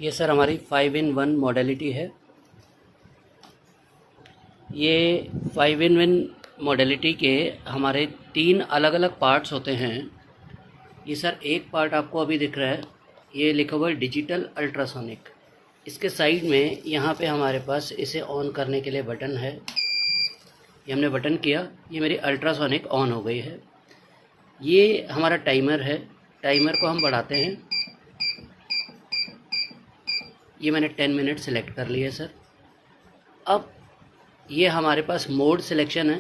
ये सर हमारी 5-in-1 modality है। ये 5-in-1 मॉडलिटी के हमारे 3 अलग अलग पार्ट्स होते हैं। ये सर एक पार्ट आपको अभी दिख रहा है, ये लिखा हुआ है डिजिटल अल्ट्रासोनिक। इसके साइड में यहाँ पे हमारे पास इसे ऑन करने के लिए बटन है। ये हमने बटन किया, ये मेरी अल्ट्रासोनिक ऑन हो गई है। ये हमारा टाइमर है, टाइमर को हम बढ़ाते हैं। ये मैंने 10 मिनट सेलेक्ट कर लिए सर। अब ये हमारे पास मोड सिलेक्शन है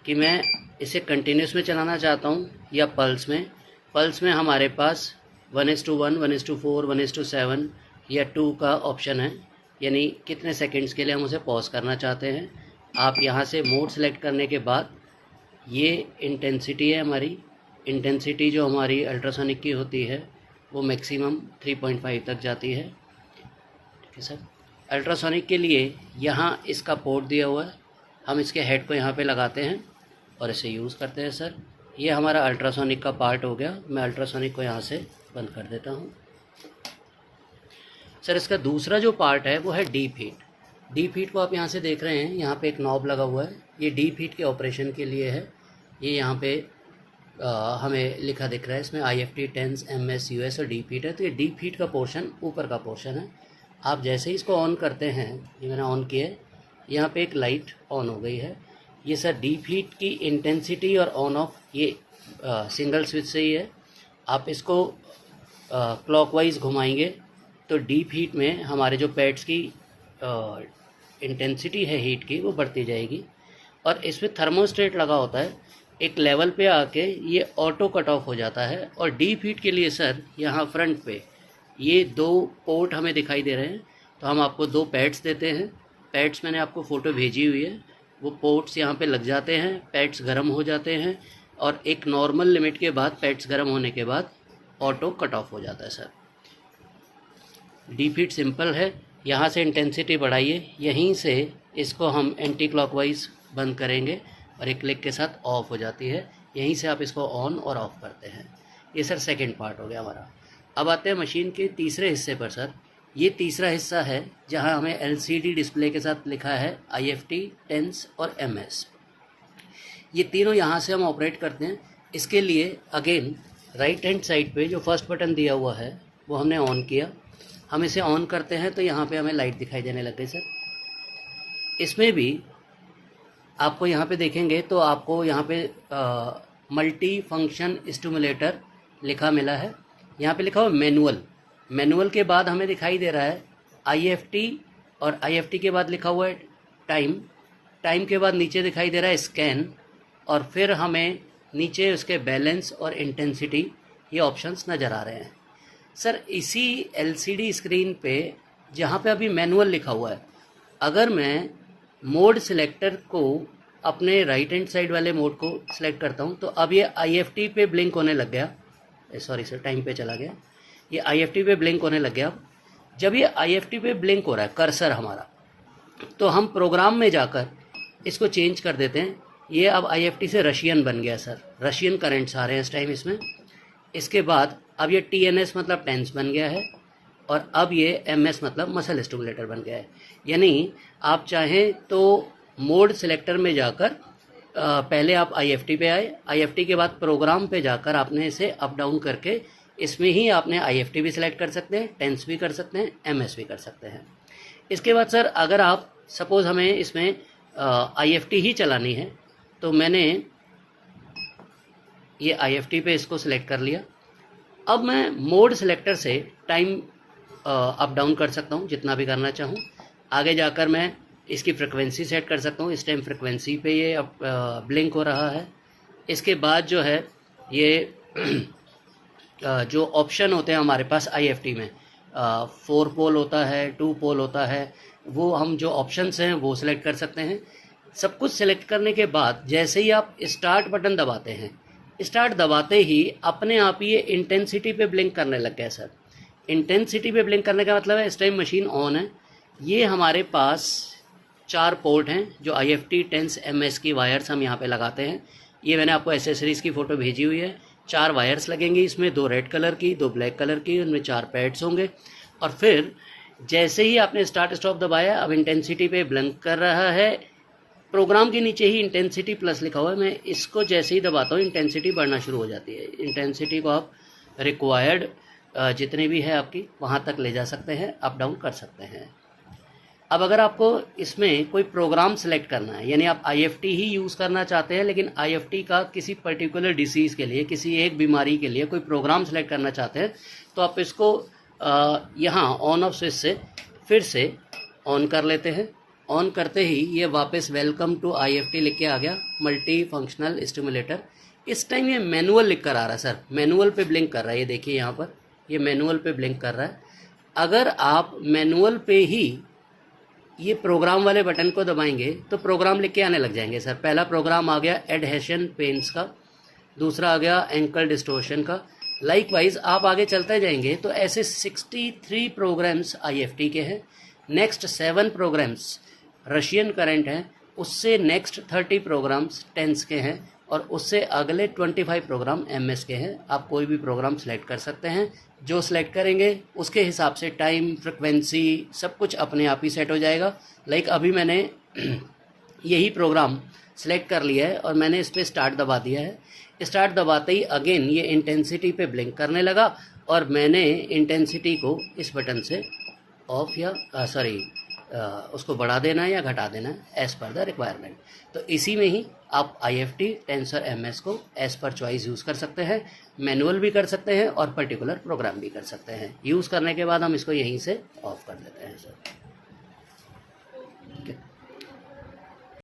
कि मैं इसे कंटिन्यूस में चलाना चाहता हूँ या पल्स में। पल्स में हमारे पास 1:1, 1:4, 1:7 या 2 का ऑप्शन है, यानी कितने सेकंड्स के लिए हम उसे पॉज करना चाहते हैं। आप यहाँ से मोड सेलेक्ट करने के बाद ये इंटेंसिटी है हमारी। इंटेंसिटी जो हमारी अल्ट्रासोनिक की होती है वो मैक्सिमम 3.5 तक जाती है। ठीक है सर। अल्ट्रासोनिक के लिए यहाँ इसका पोर्ट दिया हुआ है, हम इसके हेड को यहाँ पे लगाते हैं और इसे यूज़ करते हैं सर। ये हमारा अल्ट्रासोनिक का पार्ट हो गया। मैं अल्ट्रासोनिक को यहाँ से बंद कर देता हूँ सर। इसका दूसरा जो पार्ट है वो है डीप हीट। डीप हीट को आप यहाँ से देख रहे हैं, यहाँ पे एक नॉब लगा हुआ है। ये डीप हीट के ऑपरेशन के लिए है। ये यहाँ पे हमें लिखा दिख रहा है, इसमें IFT, TENS, MS, US और डीप हीट है। तो ये डीप हीट का पोर्शन ऊपर का पोर्शन है। आप जैसे ही इसको ऑन करते हैं, ये मैंने ऑन किया, यहाँ पे एक लाइट ऑन हो गई है। ये सर डीप हीट की इंटेंसिटी और ऑन ऑफ ये सिंगल स्विच से ही है। आप इसको क्लॉकवाइज घुमाएंगे तो डीप हीट में हमारे जो पैड्स की इंटेंसिटी है हीट की वो बढ़ती जाएगी। और इसमें थर्मोस्टेट लगा होता है, एक लेवल पे आके ये ऑटो कट ऑफ हो जाता है। और डीप हीट के लिए सर यहाँ फ्रंट पे ये 2 पोर्ट हमें दिखाई दे रहे हैं, तो हम आपको 2 पैड्स देते हैं। पैड्स मैंने आपको फ़ोटो भेजी हुई है। वो पोर्ट्स यहाँ पे लग जाते हैं, पैड्स गर्म हो जाते हैं और एक नॉर्मल लिमिट के बाद पैड्स गर्म होने के बाद ऑटो कट ऑफ हो जाता है सर। डीप हीट सिंपल है। यहाँ से इंटेंसिटी बढ़ाइए, यहीं से इसको हम एंटी क्लॉकवाइज बंद करेंगे और एक क्लिक के साथ ऑफ हो जाती है। यहीं से आप इसको ऑन और ऑफ करते हैं। ये सर सेकेंड पार्ट हो गया हमारा। अब आते हैं मशीन के तीसरे हिस्से पर सर। ये तीसरा हिस्सा है जहां हमें LCD डिस्प्ले के साथ लिखा है IFT, TENS और MS। ये तीनों यहाँ से हम ऑपरेट करते हैं। इसके लिए अगेन राइट हैंड साइड पे जो फर्स्ट बटन दिया हुआ है वो हमने ऑन किया। हम इसे ऑन करते हैं तो यहाँ पे हमें लाइट दिखाई देने लग गई सर। इसमें भी आपको यहाँ पे देखेंगे तो आपको यहाँ पे मल्टी फंक्शन स्टिमुलेटर लिखा मिला है। यहाँ पे लिखा हुआ मैनुअल। मैनुअल के बाद हमें दिखाई दे रहा है IFT और IFT के बाद लिखा हुआ है टाइम। टाइम के बाद नीचे दिखाई दे रहा है स्कैन और फिर हमें नीचे उसके बैलेंस और इंटेंसिटी ये ऑप्शंस नज़र आ रहे हैं सर। इसी LCD स्क्रीन पे जहाँ पे अभी मैनुअल लिखा हुआ है, अगर मैं मोड सिलेक्टर को अपने राइट हैंड साइड वाले मोड को सिलेक्ट करता हूँ तो अब ये IFT पे ब्लिंक होने लग गया। सॉरी सर, टाइम पे चला गया। ये IFT पे ब्लिंक होने लग गया। अब जब ये IFT पे ब्लिंक हो रहा है कर्सर हमारा, तो हम प्रोग्राम में जाकर इसको चेंज कर देते हैं। ये अब IFT से रशियन बन गया सर। रशियन करेंट्स आ रहे हैं इस टाइम इसमें। इसके बाद अब ये TNS मतलब टेंस बन गया है और अब ये MS मतलब मसल स्टिमुलेटर बन गया है। यानी आप चाहें तो मोड सिलेक्टर में जाकर पहले आप IFT पे आए, IFT के बाद प्रोग्राम पे जाकर आपने इसे अप डाउन करके इसमें ही आपने IFT भी सिलेक्ट कर सकते हैं, टेंस भी कर सकते हैं, MS भी कर सकते हैं। इसके बाद सर अगर आप सपोज़ हमें इसमें IFT ही चलानी है तो मैंने ये IFT पे इसको सिलेक्ट कर लिया। अब मैं मोड सिलेक्टर से टाइम अप डाउन कर सकता हूँ जितना भी करना चाहूँ। आगे जाकर मैं इसकी फ्रिक्वेंसी सेट कर सकता हूँ। इस टाइम फ्रिक्वेंसी पे ये अब ब्लिंक हो रहा है। इसके बाद जो है ये जो ऑप्शन होते हैं हमारे पास IFT में 4 पोल होता है, 2 पोल होता है, वो हम जो ऑप्शंस हैं वो सिलेक्ट कर सकते हैं। सब कुछ सिलेक्ट करने के बाद जैसे ही आप स्टार्ट बटन दबाते हैं, स्टार्ट दबाते ही अपने आप ही ये इंटेंसिटी पे ब्लिंक करने लग गया सर। इंटेंसिटी पे ब्लिंक करने का मतलब है इस टाइम मशीन ऑन है। ये हमारे पास 4 पोर्ट हैं जो IFT, TENS, MS की वायर्स हम यहाँ पे लगाते हैं। ये मैंने आपको एसेसरीज़ की फ़ोटो भेजी हुई है। 4 वायर्स लगेंगी इसमें, 2 रेड कलर की, 2 ब्लैक कलर की, उनमें 4 पैड्स होंगे। और फिर जैसे ही आपने स्टार्ट स्टॉप दबाया, अब इंटेंसिटी पे ब्लिंक कर रहा है। प्रोग्राम के नीचे ही इंटेंसिटी प्लस लिखा हुआ है, मैं इसको जैसे ही दबाता हूँ इंटेंसिटी बढ़ना शुरू हो जाती है। इंटेंसिटी को आप रिक्वायर्ड जितने भी है आपकी वहाँ तक ले जा सकते हैं, अप डाउन कर सकते हैं। अब अगर आपको इसमें कोई प्रोग्राम सेलेक्ट करना है, यानी आप IFT ही यूज़ करना चाहते हैं, लेकिन IFT का किसी पर्टिकुलर डिसीज़ के लिए, किसी एक बीमारी के लिए कोई प्रोग्राम सेलेक्ट करना चाहते हैं, तो आप इसको यहाँ ऑन ऑफ स्विच से फिर से ऑन कर लेते हैं। ऑन करते ही ये वापस वेलकम टू IFT लिख के आ गया, मल्टी फंक्शनल स्टिमुलेटर। इस टाइम ये मैनुअल लिख कर आ रहा है सर, मैनुअल पे ब्लिंक कर रहा है, ये देखिए यहाँ पर ये मैनुअल पे ब्लिंक कर रहा है। अगर आप मैनुअल पे ही ये प्रोग्राम वाले बटन को दबाएंगे तो प्रोग्राम लिख के आने लग जाएंगे सर। पहला प्रोग्राम आ गया एडहेशन पेन्स का, दूसरा आ गया एंकल डिस्टोर्शन का। लाइकवाइज आप आगे चलते जाएंगे तो ऐसे 63 प्रोग्राम्स IFT के हैं। नेक्स्ट 7 प्रोग्राम्स रशियन करंट हैं, उससे नेक्स्ट 30 प्रोग्राम्स टेंस के हैं, और उससे अगले 25 प्रोग्राम MS के हैं। आप कोई भी प्रोग्राम सेलेक्ट कर सकते हैं, जो सेलेक्ट करेंगे उसके हिसाब से टाइम, फ्रिक्वेंसी सब कुछ अपने आप ही सेट हो जाएगा। लाइक अभी मैंने यही प्रोग्राम सेलेक्ट कर लिया है और मैंने इस पर स्टार्ट दबा दिया है। स्टार्ट दबाते ही अगेन ये इंटेंसिटी पे ब्लिंक करने लगा और मैंने इंटेंसिटी को इस बटन से ऑफ या उसको बढ़ा देना है या घटा देना है एज़ पर द रिक्वायरमेंट। तो इसी में ही आप IFT टेंसर MS को एज़ पर चॉइस यूज़ कर सकते हैं, मैनुअल भी कर सकते हैं और पर्टिकुलर प्रोग्राम भी कर सकते हैं। यूज़ करने के बाद हम इसको यहीं से ऑफ कर देते हैं सर।